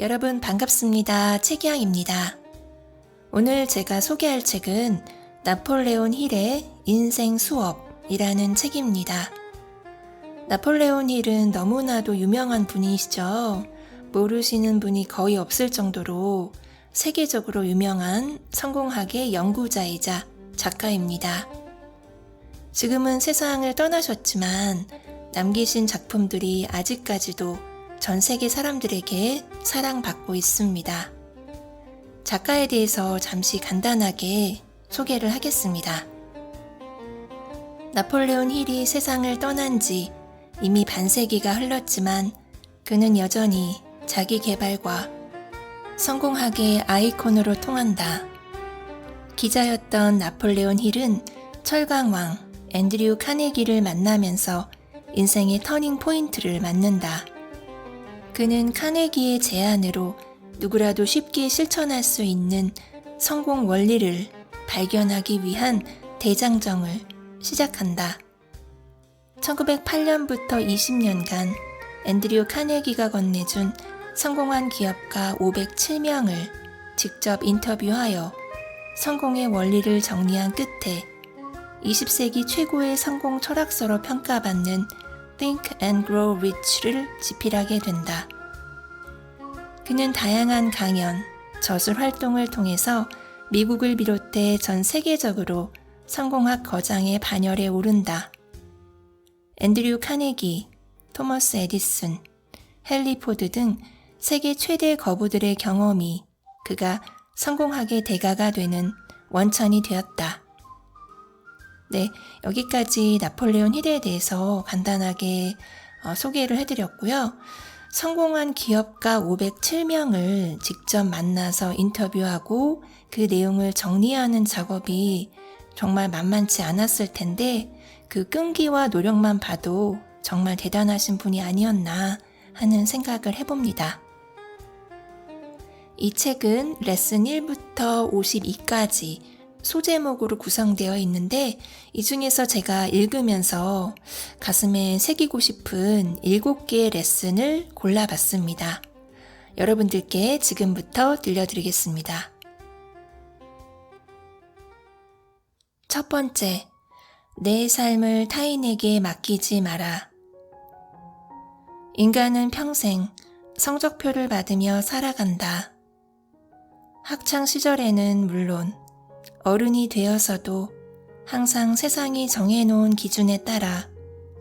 여러분 반갑습니다. 최기양입니다. 오늘 제가 소개할 책은 나폴레온 힐의 인생 수업이라는 책입니다. 나폴레온 힐은 너무나도 유명한 분이시죠. 모르시는 분이 거의 없을 정도로 세계적으로 유명한 성공학의 연구자이자 작가입니다. 지금은 세상을 떠나셨지만 남기신 작품들이 아직까지도 전 세계 사람들에게 사랑받고 있습니다. 작가에 대해서 잠시 간단하게 소개를 하겠습니다. 나폴레온 힐이 세상을 떠난 지 이미 반세기가 흘렀지만 그는 여전히 자기 개발과 성공학의 아이콘으로 통한다. 기자였던 나폴레온 힐은 철강왕 앤드류 카네기를 만나면서 인생의 터닝 포인트를 맞는다. 그는 카네기의 제안으로 누구라도 쉽게 실천할 수 있는 성공 원리를 발견하기 위한 대장정을 시작한다. 1908년부터 20년간 앤드류 카네기가 건네준 성공한 기업가 507명을 직접 인터뷰하여 성공의 원리를 정리한 끝에 20세기 최고의 성공 철학서로 평가받는 Think and Grow Rich를 집필하게 된다. 그는 다양한 강연, 저술 활동을 통해서 미국을 비롯해 전 세계적으로 성공학 거장의 반열에 오른다. 앤드류 카네기, 토머스 에디슨, 헨리 포드 등 세계 최대 거부들의 경험이 그가 성공학의 대가가 되는 원천이 되었다. 네, 여기까지 나폴레온 힐에 대해서 간단하게 소개를 해드렸고요. 성공한 기업가 507명을 직접 만나서 인터뷰하고 그 내용을 정리하는 작업이 정말 만만치 않았을 텐데 그 끈기와 노력만 봐도 정말 대단하신 분이 아니었나 하는 생각을 해봅니다. 이 책은 레슨 1부터 52까지 소제목으로 구성되어 있는데 이 중에서 제가 읽으면서 가슴에 새기고 싶은 7개의 레슨을 골라봤습니다. 여러분들께 지금부터 들려드리겠습니다. 첫 번째, 내 삶을 타인에게 맡기지 마라. 인간은 평생 성적표를 받으며 살아간다. 학창 시절에는 물론 어른이 되어서도 항상 세상이 정해놓은 기준에 따라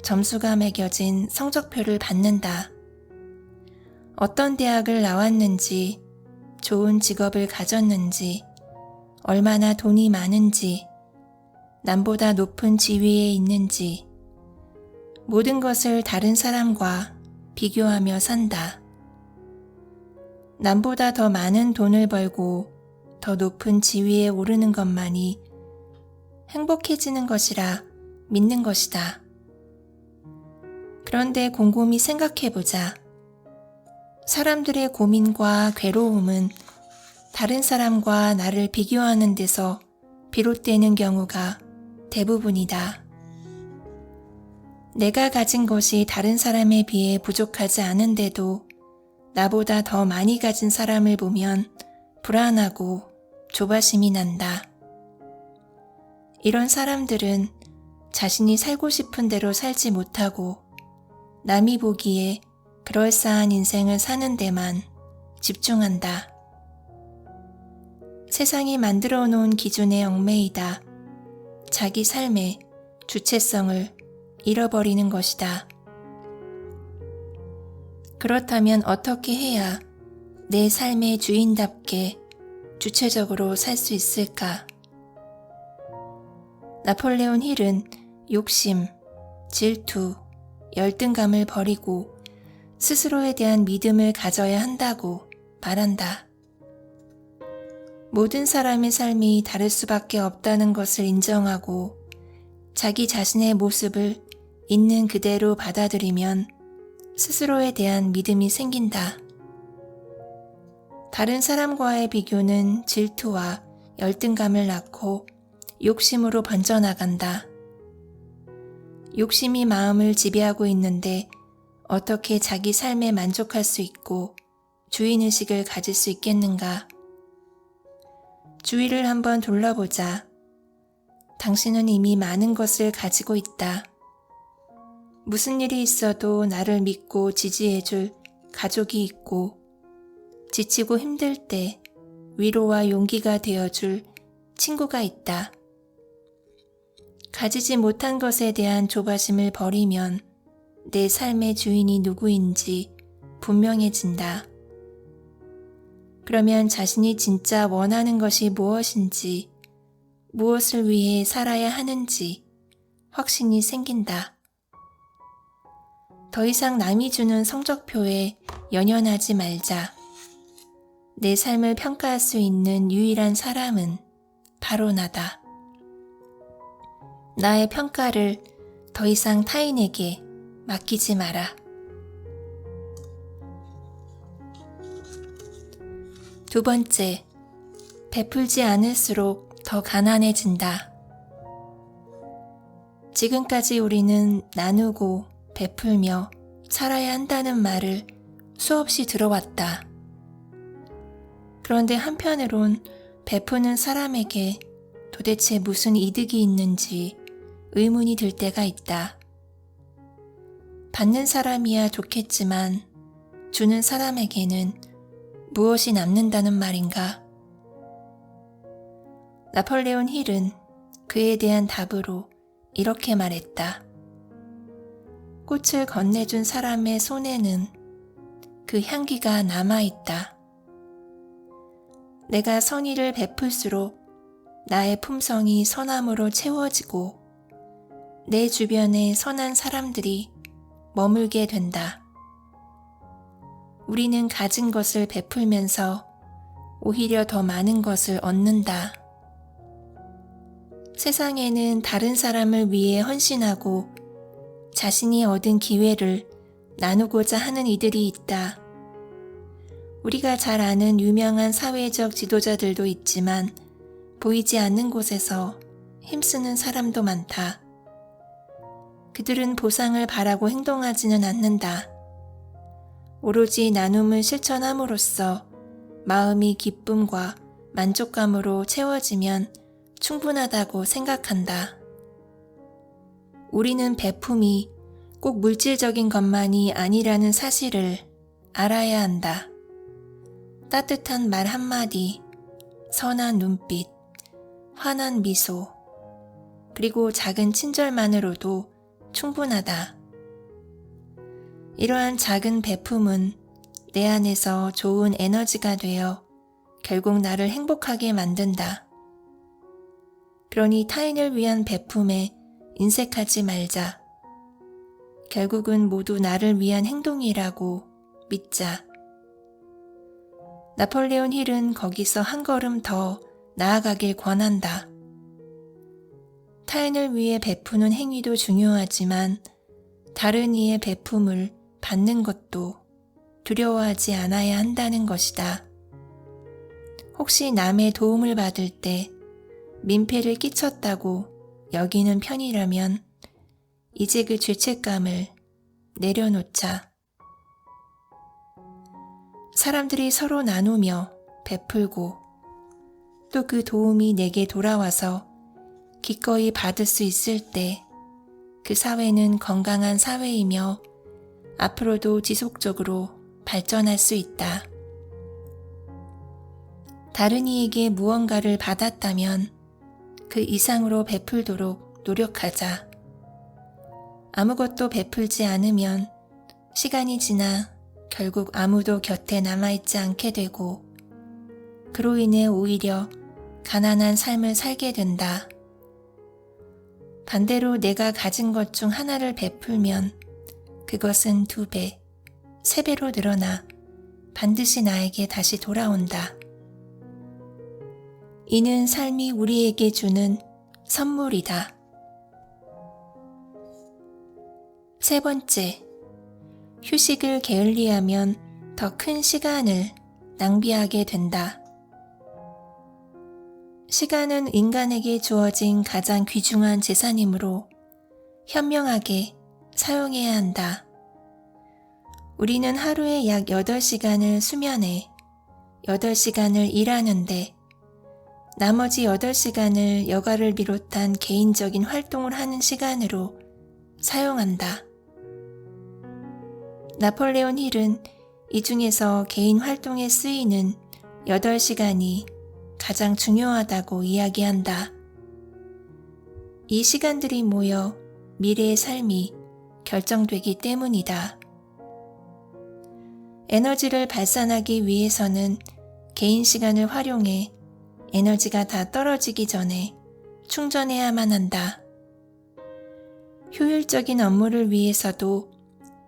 점수가 매겨진 성적표를 받는다. 어떤 대학을 나왔는지, 좋은 직업을 가졌는지, 얼마나 돈이 많은지, 남보다 높은 지위에 있는지, 모든 것을 다른 사람과 비교하며 산다. 남보다 더 많은 돈을 벌고 더 높은 지위에 오르는 것만이 행복해지는 것이라 믿는 것이다. 그런데 곰곰이 생각해보자. 사람들의 고민과 괴로움은 다른 사람과 나를 비교하는 데서 비롯되는 경우가 대부분이다. 내가 가진 것이 다른 사람에 비해 부족하지 않은데도 나보다 더 많이 가진 사람을 보면 불안하고 조바심이 난다. 이런 사람들은 자신이 살고 싶은 대로 살지 못하고 남이 보기에 그럴싸한 인생을 사는 데만 집중한다. 세상이 만들어 놓은 기준에 얽매이다. 자기 삶의 주체성을 잃어버리는 것이다. 그렇다면 어떻게 해야 내 삶의 주인답게 주체적으로 살 수 있을까? 나폴레온 힐은 욕심, 질투, 열등감을 버리고 스스로에 대한 믿음을 가져야 한다고 말한다. 모든 사람의 삶이 다를 수밖에 없다는 것을 인정하고 자기 자신의 모습을 있는 그대로 받아들이면 스스로에 대한 믿음이 생긴다. 다른 사람과의 비교는 질투와 열등감을 낳고 욕심으로 번져나간다. 욕심이 마음을 지배하고 있는데 어떻게 자기 삶에 만족할 수 있고 주인의식을 가질 수 있겠는가? 주위를 한번 둘러보자. 당신은 이미 많은 것을 가지고 있다. 무슨 일이 있어도 나를 믿고 지지해줄 가족이 있고, 지치고 힘들 때 위로와 용기가 되어줄 친구가 있다. 가지지 못한 것에 대한 조바심을 버리면 내 삶의 주인이 누구인지 분명해진다. 그러면 자신이 진짜 원하는 것이 무엇인지, 무엇을 위해 살아야 하는지 확신이 생긴다. 더 이상 남이 주는 성적표에 연연하지 말자. 내 삶을 평가할 수 있는 유일한 사람은 바로 나다. 나의 평가를 더 이상 타인에게 맡기지 마라. 두 번째, 베풀지 않을수록 더 가난해진다. 지금까지 우리는 나누고 베풀며 살아야 한다는 말을 수없이 들어왔다. 그런데 한편으론 베푸는 사람에게 도대체 무슨 이득이 있는지 의문이 들 때가 있다. 받는 사람이야 좋겠지만 주는 사람에게는 무엇이 남는다는 말인가? 나폴레온 힐은 그에 대한 답으로 이렇게 말했다. 꽃을 건네준 사람의 손에는 그 향기가 남아있다. 내가 선의를 베풀수록 나의 품성이 선함으로 채워지고 내 주변에 선한 사람들이 머물게 된다. 우리는 가진 것을 베풀면서 오히려 더 많은 것을 얻는다. 세상에는 다른 사람을 위해 헌신하고 자신이 얻은 기회를 나누고자 하는 이들이 있다. 우리가 잘 아는 유명한 사회적 지도자들도 있지만 보이지 않는 곳에서 힘쓰는 사람도 많다. 그들은 보상을 바라고 행동하지는 않는다. 오로지 나눔을 실천함으로써 마음이 기쁨과 만족감으로 채워지면 충분하다고 생각한다. 우리는 베품이 꼭 물질적인 것만이 아니라는 사실을 알아야 한다. 따뜻한 말 한마디, 선한 눈빛, 환한 미소, 그리고 작은 친절만으로도 충분하다. 이러한 작은 베품은 내 안에서 좋은 에너지가 되어 결국 나를 행복하게 만든다. 그러니 타인을 위한 베품에 인색하지 말자. 결국은 모두 나를 위한 행동이라고 믿자. 나폴레온 힐은 거기서 한 걸음 더 나아가길 권한다. 타인을 위해 베푸는 행위도 중요하지만 다른 이의 베품을 받는 것도 두려워하지 않아야 한다는 것이다. 혹시 남의 도움을 받을 때 민폐를 끼쳤다고 여기는 편이라면 이제 그 죄책감을 내려놓자. 사람들이 서로 나누며 베풀고 또 그 도움이 내게 돌아와서 기꺼이 받을 수 있을 때 그 사회는 건강한 사회이며 앞으로도 지속적으로 발전할 수 있다. 다른 이에게 무언가를 받았다면 그 이상으로 베풀도록 노력하자. 아무것도 베풀지 않으면 시간이 지나 결국 아무도 곁에 남아있지 않게 되고 그로 인해 오히려 가난한 삶을 살게 된다. 반대로 내가 가진 것 중 하나를 베풀면 그것은 2배, 3배로 늘어나 반드시 나에게 다시 돌아온다. 이는 삶이 우리에게 주는 선물이다. 세 번째, 휴식을 게을리하면 더 큰 시간을 낭비하게 된다. 시간은 인간에게 주어진 가장 귀중한 재산이므로 현명하게 사용해야 한다. 우리는 하루에 약 8시간을 수면에, 8시간을 일하는데 나머지 8시간을 여가를 비롯한 개인적인 활동을 하는 시간으로 사용한다. 나폴레온 힐은 이 중에서 개인 활동에 쓰이는 8시간이 가장 중요하다고 이야기한다. 이 시간들이 모여 미래의 삶이 결정되기 때문이다. 에너지를 발산하기 위해서는 개인 시간을 활용해 에너지가 다 떨어지기 전에 충전해야만 한다. 효율적인 업무를 위해서도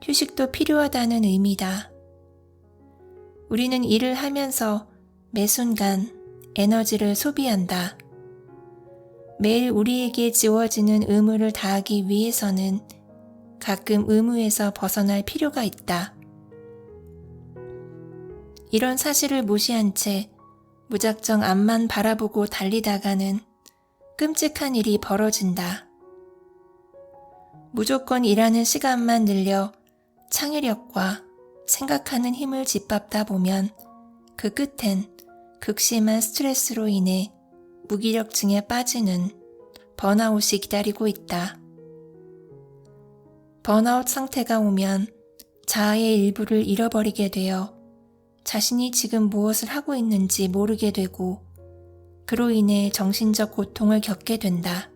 휴식도 필요하다는 의미다. 우리는 일을 하면서 매 순간 에너지를 소비한다. 매일 우리에게 지워지는 의무를 다하기 위해서는 가끔 의무에서 벗어날 필요가 있다. 이런 사실을 무시한 채 무작정 앞만 바라보고 달리다가는 끔찍한 일이 벌어진다. 무조건 일하는 시간만 늘려 창의력과 생각하는 힘을 짓밟다 보면 그 끝엔 극심한 스트레스로 인해 무기력증에 빠지는 번아웃이 기다리고 있다. 번아웃 상태가 오면 자아의 일부를 잃어버리게 되어 자신이 지금 무엇을 하고 있는지 모르게 되고 그로 인해 정신적 고통을 겪게 된다.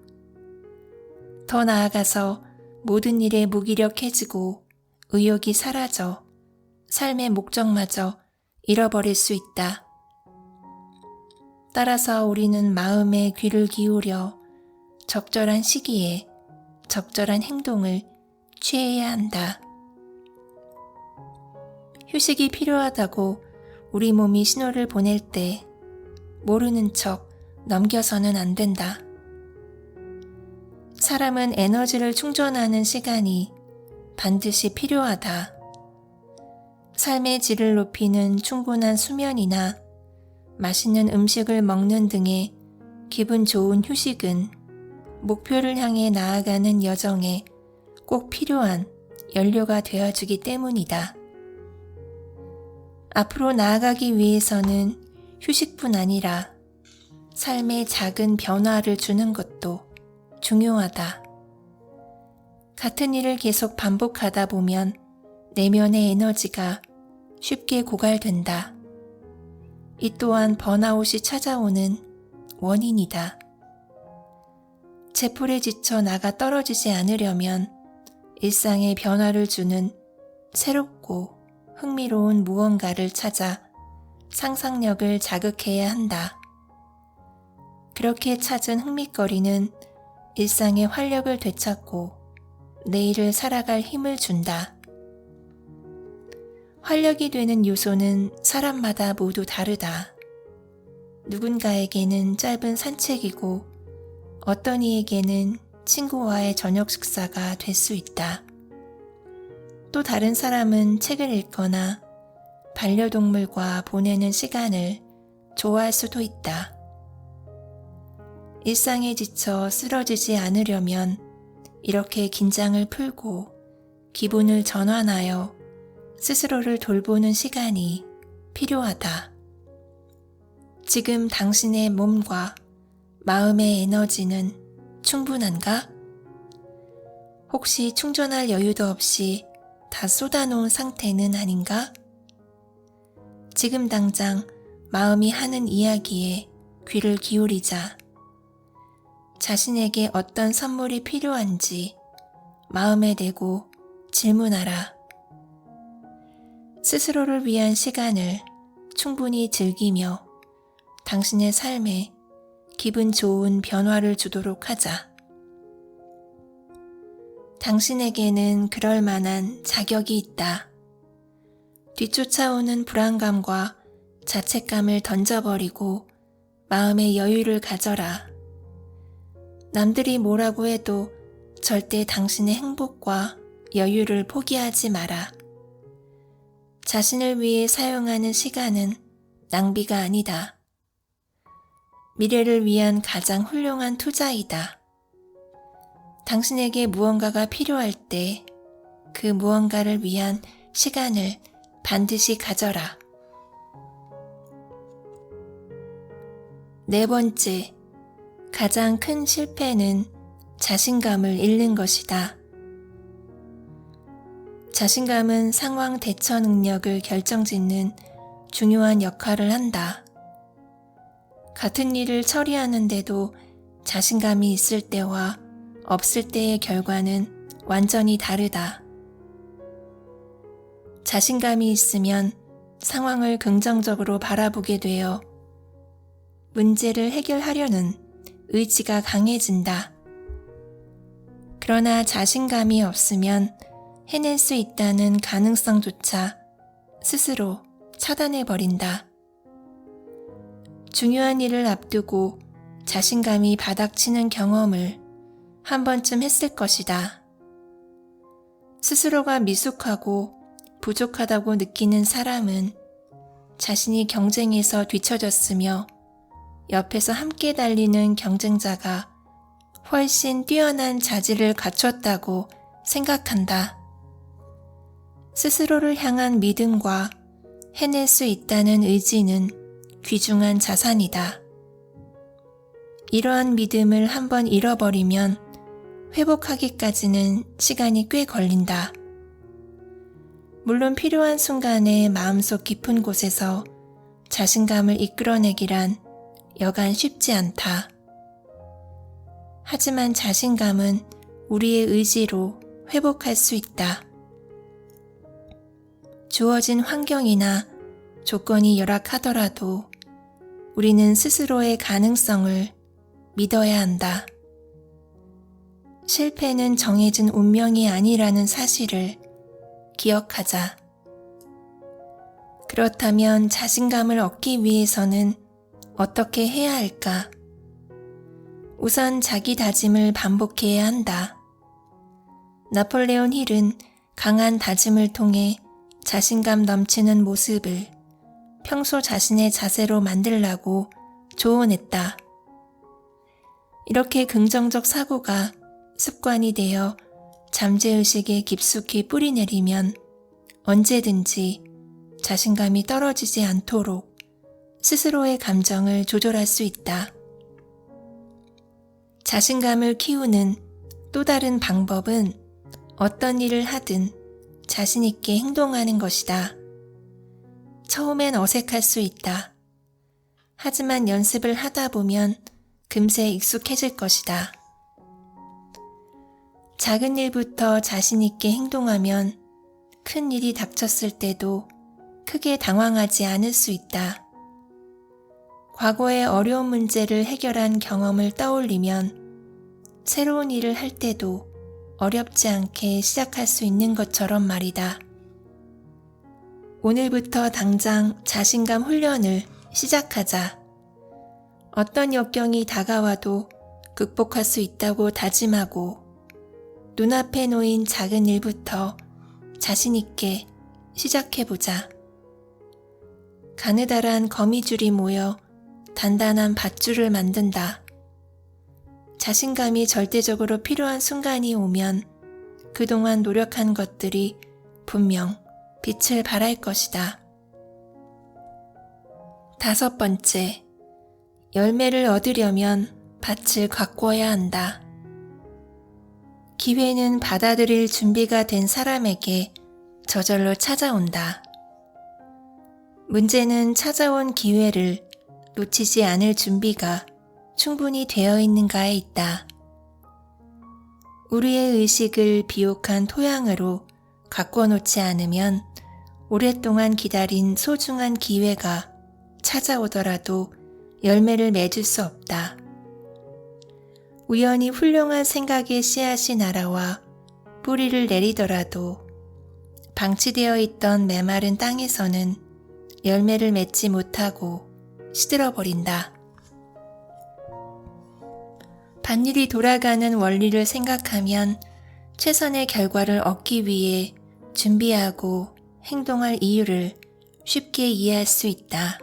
더 나아가서 모든 일에 무기력해지고 의욕이 사라져 삶의 목적마저 잃어버릴 수 있다. 따라서 우리는 마음의 귀를 기울여 적절한 시기에 적절한 행동을 취해야 한다. 휴식이 필요하다고 우리 몸이 신호를 보낼 때 모르는 척 넘겨서는 안 된다. 사람은 에너지를 충전하는 시간이 반드시 필요하다. 삶의 질을 높이는 충분한 수면이나 맛있는 음식을 먹는 등의 기분 좋은 휴식은 목표를 향해 나아가는 여정에 꼭 필요한 연료가 되어주기 때문이다. 앞으로 나아가기 위해서는 휴식뿐 아니라 삶에 작은 변화를 주는 것도 중요하다. 같은 일을 계속 반복하다 보면 내면의 에너지가 쉽게 고갈된다. 이 또한 번아웃이 찾아오는 원인이다. 제풀에 지쳐 나가 떨어지지 않으려면 일상에 변화를 주는 새롭고 흥미로운 무언가를 찾아 상상력을 자극해야 한다. 그렇게 찾은 흥미거리는 일상의 활력을 되찾고 내일을 살아갈 힘을 준다. 활력이 되는 요소는 사람마다 모두 다르다. 누군가에게는 짧은 산책이고 어떤 이에게는 친구와의 저녁 식사가 될 수 있다. 또 다른 사람은 책을 읽거나 반려동물과 보내는 시간을 좋아할 수도 있다. 일상에 지쳐 쓰러지지 않으려면 이렇게 긴장을 풀고 기분을 전환하여 스스로를 돌보는 시간이 필요하다. 지금 당신의 몸과 마음의 에너지는 충분한가? 혹시 충전할 여유도 없이 다 쏟아놓은 상태는 아닌가? 지금 당장 마음이 하는 이야기에 귀를 기울이자. 자신에게 어떤 선물이 필요한지 마음에 대고 질문하라. 스스로를 위한 시간을 충분히 즐기며 당신의 삶에 기분 좋은 변화를 주도록 하자. 당신에게는 그럴 만한 자격이 있다. 뒤쫓아오는 불안감과 자책감을 던져버리고 마음의 여유를 가져라. 남들이 뭐라고 해도 절대 당신의 행복과 여유를 포기하지 마라. 자신을 위해 사용하는 시간은 낭비가 아니다. 미래를 위한 가장 훌륭한 투자이다. 당신에게 무언가가 필요할 때 그 무언가를 위한 시간을 반드시 가져라. 네 번째, 가장 큰 실패는 자신감을 잃는 것이다. 자신감은 상황 대처 능력을 결정짓는 중요한 역할을 한다. 같은 일을 처리하는데도 자신감이 있을 때와 없을 때의 결과는 완전히 다르다. 자신감이 있으면 상황을 긍정적으로 바라보게 되어 문제를 해결하려는 의지가 강해진다. 그러나 자신감이 없으면 해낼 수 있다는 가능성조차 스스로 차단해버린다. 중요한 일을 앞두고 자신감이 바닥치는 경험을 한 번쯤 했을 것이다. 스스로가 미숙하고 부족하다고 느끼는 사람은 자신이 경쟁에서 뒤처졌으며 옆에서 함께 달리는 경쟁자가 훨씬 뛰어난 자질을 갖췄다고 생각한다. 스스로를 향한 믿음과 해낼 수 있다는 의지는 귀중한 자산이다. 이러한 믿음을 한번 잃어버리면 회복하기까지는 시간이 꽤 걸린다. 물론 필요한 순간에 마음속 깊은 곳에서 자신감을 이끌어내기란 여간 쉽지 않다. 하지만 자신감은 우리의 의지로 회복할 수 있다. 주어진 환경이나 조건이 열악하더라도 우리는 스스로의 가능성을 믿어야 한다. 실패는 정해진 운명이 아니라는 사실을 기억하자. 그렇다면 자신감을 얻기 위해서는 어떻게 해야 할까? 우선 자기 다짐을 반복해야 한다. 나폴레온 힐은 강한 다짐을 통해 자신감 넘치는 모습을 평소 자신의 자세로 만들라고 조언했다. 이렇게 긍정적 사고가 습관이 되어 잠재의식에 깊숙이 뿌리내리면 언제든지 자신감이 떨어지지 않도록 스스로의 감정을 조절할 수 있다. 자신감을 키우는 또 다른 방법은 어떤 일을 하든 자신 있게 행동하는 것이다. 처음엔 어색할 수 있다. 하지만 연습을 하다 보면 금세 익숙해질 것이다. 작은 일부터 자신 있게 행동하면 큰 일이 닥쳤을 때도 크게 당황하지 않을 수 있다. 과거의 어려운 문제를 해결한 경험을 떠올리면 새로운 일을 할 때도 어렵지 않게 시작할 수 있는 것처럼 말이다. 오늘부터 당장 자신감 훈련을 시작하자. 어떤 역경이 다가와도 극복할 수 있다고 다짐하고 눈앞에 놓인 작은 일부터 자신 있게 시작해보자. 가느다란 거미줄이 모여 단단한 밧줄을 만든다. 자신감이 절대적으로 필요한 순간이 오면 그동안 노력한 것들이 분명 빛을 발할 것이다. 다섯 번째, 열매를 얻으려면 밭을 가꾸어야 한다. 기회는 받아들일 준비가 된 사람에게 저절로 찾아온다. 문제는 찾아온 기회를 놓치지 않을 준비가 충분히 되어 있는가에 있다. 우리의 의식을 비옥한 토양으로 가꿔 놓지 않으면 오랫동안 기다린 소중한 기회가 찾아오더라도 열매를 맺을 수 없다. 우연히 훌륭한 생각의 씨앗이 날아와 뿌리를 내리더라도 방치되어 있던 메마른 땅에서는 열매를 맺지 못하고 시들어버린다. 반일이 돌아가는 원리를 생각하면 최선의 결과를 얻기 위해 준비하고 행동할 이유를 쉽게 이해할 수 있다.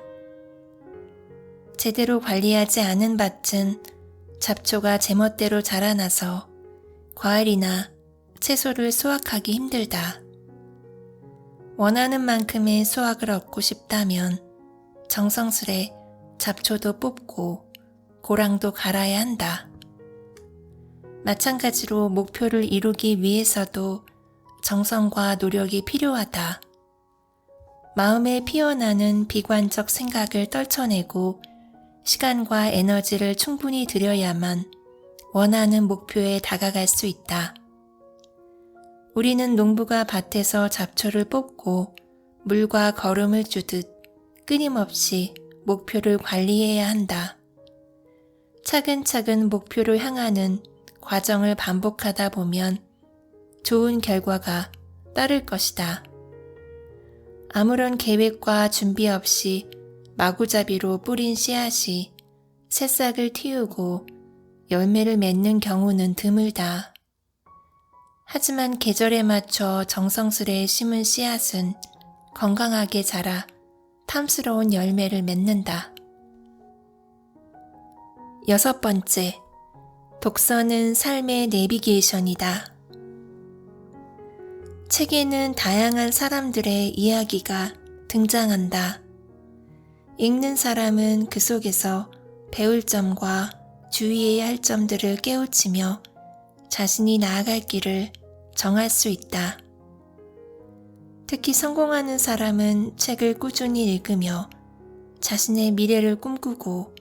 제대로 관리하지 않은 밭은 잡초가 제멋대로 자라나서 과일이나 채소를 수확하기 힘들다. 원하는 만큼의 수확을 얻고 싶다면 정성스레 잡초도 뽑고 고랑도 갈아야 한다. 마찬가지로 목표를 이루기 위해서도 정성과 노력이 필요하다. 마음에 피어나는 비관적 생각을 떨쳐내고 시간과 에너지를 충분히 들여야만 원하는 목표에 다가갈 수 있다. 우리는 농부가 밭에서 잡초를 뽑고 물과 거름을 주듯 끊임없이 목표를 관리해야 한다. 차근차근 목표를 향하는 과정을 반복하다 보면 좋은 결과가 따를 것이다. 아무런 계획과 준비 없이 마구잡이로 뿌린 씨앗이 새싹을 틔우고 열매를 맺는 경우는 드물다. 하지만 계절에 맞춰 정성스레 심은 씨앗은 건강하게 자라 탐스러운 열매를 맺는다. 6번째, 독서는 삶의 내비게이션이다. 책에는 다양한 사람들의 이야기가 등장한다. 읽는 사람은 그 속에서 배울 점과 주의해야 할 점들을 깨우치며 자신이 나아갈 길을 정할 수 있다. 특히 성공하는 사람은 책을 꾸준히 읽으며 자신의 미래를 꿈꾸고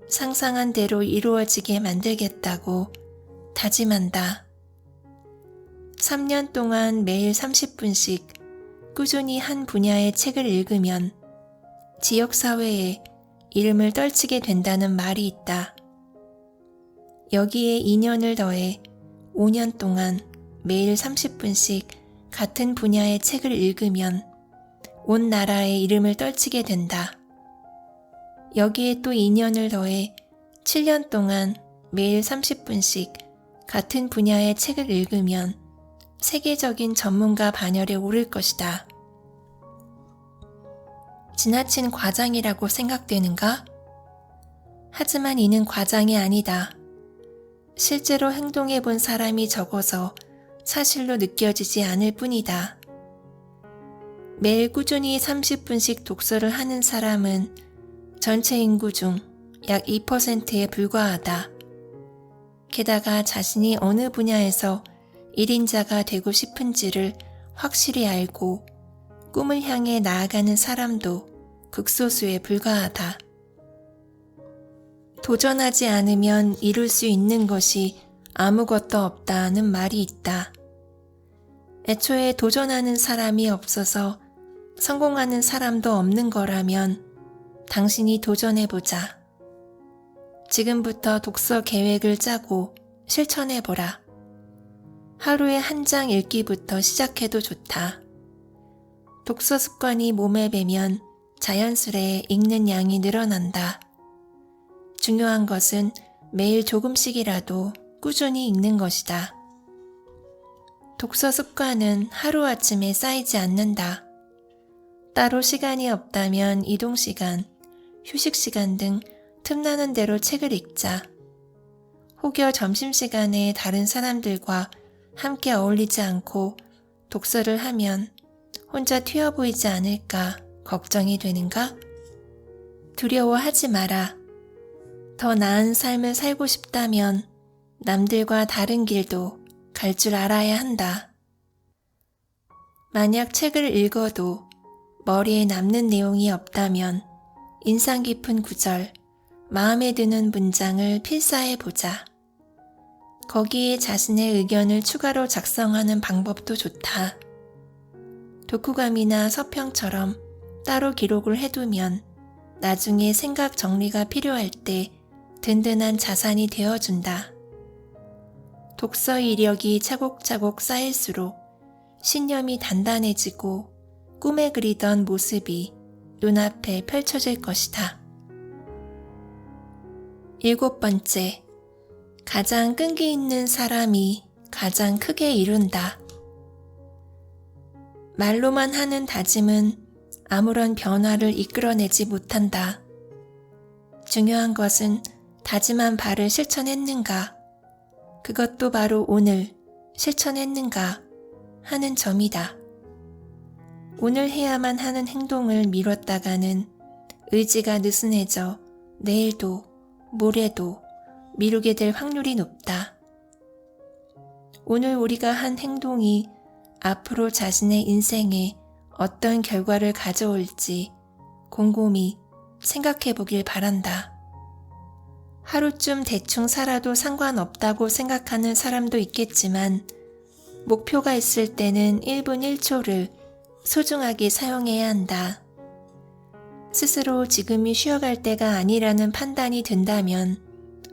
상상한 대로 이루어지게 만들겠다고 다짐한다. 3년 동안 매일 30분씩 꾸준히 한 분야의 책을 읽으면 지역사회에 이름을 떨치게 된다는 말이 있다. 여기에 2년을 더해 5년 동안 매일 30분씩 같은 분야의 책을 읽으면 온 나라의 이름을 떨치게 된다. 여기에 또 2년을 더해 7년 동안 매일 30분씩 같은 분야의 책을 읽으면 세계적인 전문가 반열에 오를 것이다. 지나친 과장이라고 생각되는가? 하지만 이는 과장이 아니다. 실제로 행동해 본 사람이 적어서 사실로 느껴지지 않을 뿐이다. 매일 꾸준히 30분씩 독서를 하는 사람은 전체 인구 중 약 2%에 불과하다. 게다가 자신이 어느 분야에서 1인자가 되고 싶은지를 확실히 알고 꿈을 향해 나아가는 사람도 극소수에 불과하다. 도전하지 않으면 이룰 수 있는 것이 아무것도 없다는 말이 있다. 애초에 도전하는 사람이 없어서 성공하는 사람도 없는 거라면 당신이 도전해보자. 지금부터 독서 계획을 짜고 실천해보라. 하루에 한 장 읽기부터 시작해도 좋다. 독서 습관이 몸에 배면 자연스레 읽는 양이 늘어난다. 중요한 것은 매일 조금씩이라도 꾸준히 읽는 것이다. 독서 습관은 하루아침에 쌓이지 않는다. 따로 시간이 없다면 이동시간, 휴식시간 등 틈나는 대로 책을 읽자. 혹여 점심시간에 다른 사람들과 함께 어울리지 않고 독서를 하면 혼자 튀어 보이지 않을까 걱정이 되는가? 두려워하지 마라. 더 나은 삶을 살고 싶다면 남들과 다른 길도 갈 줄 알아야 한다. 만약 책을 읽어도 머리에 남는 내용이 없다면 인상 깊은 구절, 마음에 드는 문장을 필사해보자. 거기에 자신의 의견을 추가로 작성하는 방법도 좋다. 독후감이나 서평처럼 따로 기록을 해두면 나중에 생각 정리가 필요할 때 든든한 자산이 되어준다. 독서 이력이 차곡차곡 쌓일수록 신념이 단단해지고 꿈에 그리던 모습이 눈앞에 펼쳐질 것이다. 7번째, 가장 끈기 있는 사람이 가장 크게 이룬다. 말로만 하는 다짐은 아무런 변화를 이끌어내지 못한다. 중요한 것은 다짐한 바를 실천했는가, 그것도 바로 오늘 실천했는가 하는 점이다. 오늘 해야만 하는 행동을 미뤘다가는 의지가 느슨해져 내일도 모레도 미루게 될 확률이 높다. 오늘 우리가 한 행동이 앞으로 자신의 인생에 어떤 결과를 가져올지 곰곰이 생각해 보길 바란다. 하루쯤 대충 살아도 상관없다고 생각하는 사람도 있겠지만 목표가 있을 때는 1분 1초를 소중하게 사용해야 한다. 스스로 지금이 쉬어갈 때가 아니라는 판단이 든다면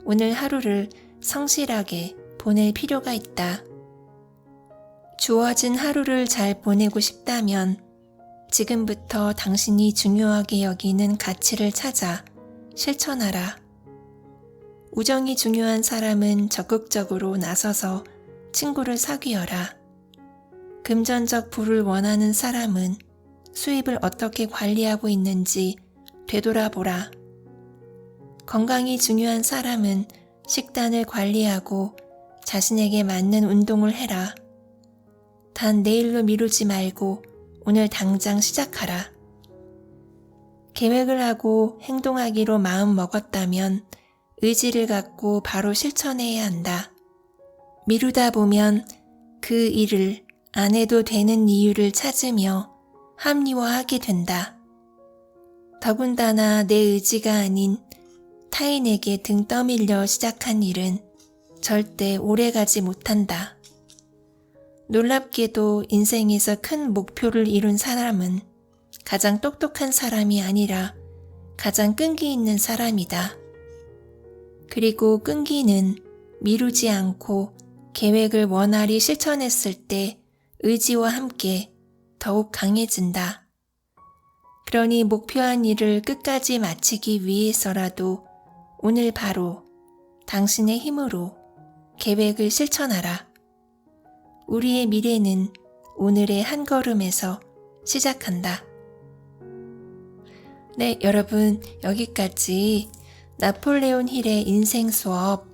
오늘 하루를 성실하게 보낼 필요가 있다. 주어진 하루를 잘 보내고 싶다면 지금부터 당신이 중요하게 여기는 가치를 찾아 실천하라. 우정이 중요한 사람은 적극적으로 나서서 친구를 사귀어라. 금전적 부를 원하는 사람은 수입을 어떻게 관리하고 있는지 되돌아보라. 건강이 중요한 사람은 식단을 관리하고 자신에게 맞는 운동을 해라. 단 내일로 미루지 말고 오늘 당장 시작하라. 계획을 하고 행동하기로 마음 먹었다면 의지를 갖고 바로 실천해야 한다. 미루다 보면 그 일을 안 해도 되는 이유를 찾으며 합리화하게 된다. 더군다나 내 의지가 아닌 타인에게 등 떠밀려 시작한 일은 절대 오래가지 못한다. 놀랍게도 인생에서 큰 목표를 이룬 사람은 가장 똑똑한 사람이 아니라 가장 끈기 있는 사람이다. 그리고 끈기는 미루지 않고 계획을 원활히 실천했을 때 의지와 함께 더욱 강해진다. 그러니 목표한 일을 끝까지 마치기 위해서라도 오늘 바로 당신의 힘으로 계획을 실천하라. 우리의 미래는 오늘의 한 걸음에서 시작한다. 네, 여러분, 여기까지 나폴레온 힐의 인생 수업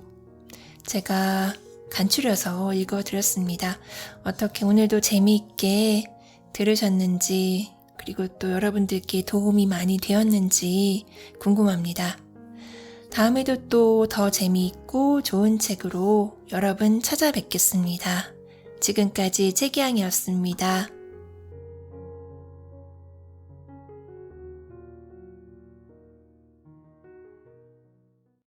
제가 간추려서 읽어드렸습니다. 어떻게 오늘도 재미있게 들으셨는지 그리고 또 여러분들께 도움이 많이 되었는지 궁금합니다. 다음에도 또 더 재미있고 좋은 책으로 여러분 찾아뵙겠습니다. 지금까지 책이양이었습니다.